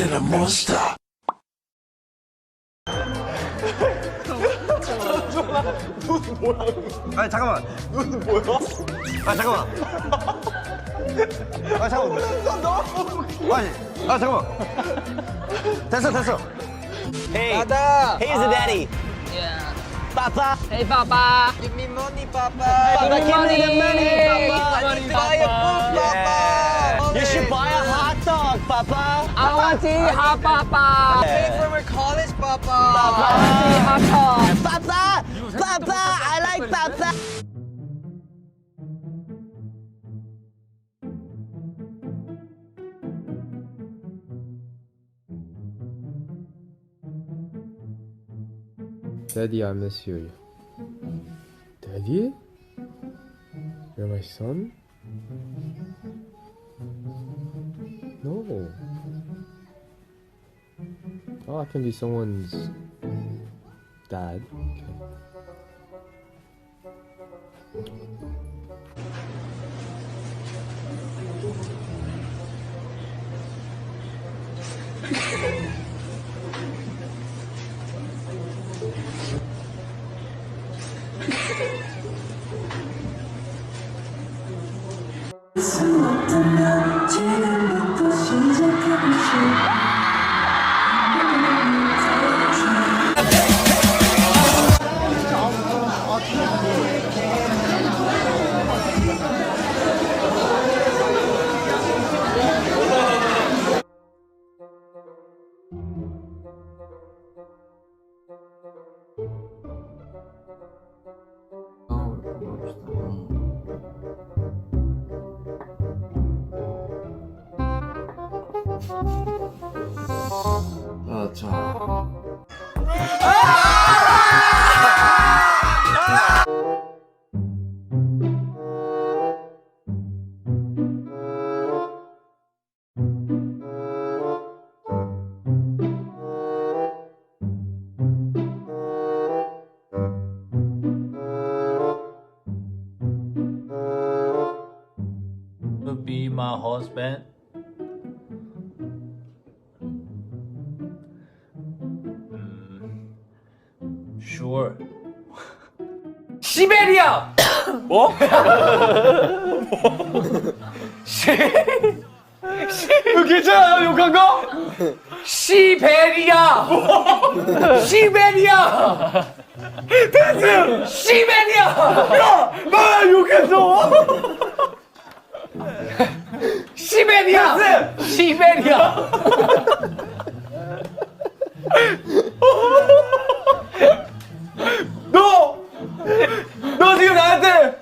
little monster. 아니 잠깐만. 눈은 뭐야? 아 잠깐만. 아 잠깐만. 아니 아 잠깐만. 됐어. Hey, Dada. hey, is the daddy? Yeah. Papa, Hey, Papa. give me money, Papa. Papa, give me the money, Papa. Papa. I need to buy a book, Papa. Yeah. You should buy a hot dog, Papa. I want to eat hot Papa. Pay for my college, Papa. I want to eat hot dog. Papa, Papa, I like Papa. Daddy, I miss you. Daddy? You're my son? No. Oh, I can be someone's dad. Okay. 지금부터 시작해보자. To be my husband. Sure. 시베리아! 뭐? 이거 괜찮아요, 욕한 거? 시베리아! 시베리아! 패스! 시베리아! 야! 나 욕했어! 시베리아! 패스! 시베리아! 너 지금 나한테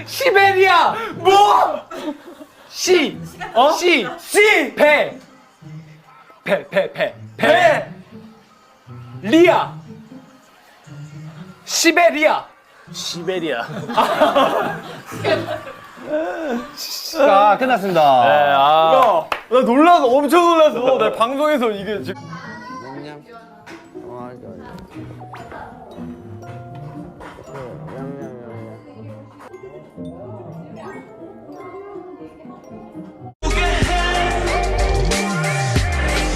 시베리아 뭐? 시 리아 시베리아 자 끝났습니다. 야, 나 놀라서 엄청 놀라서 나 방송에서 이게 지금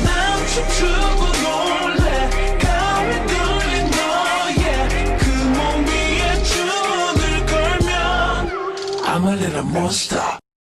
난 춤추고 놀래. 가을 뚫린 너의 그 몸 위에 춤을 걸면 I'm a little monster.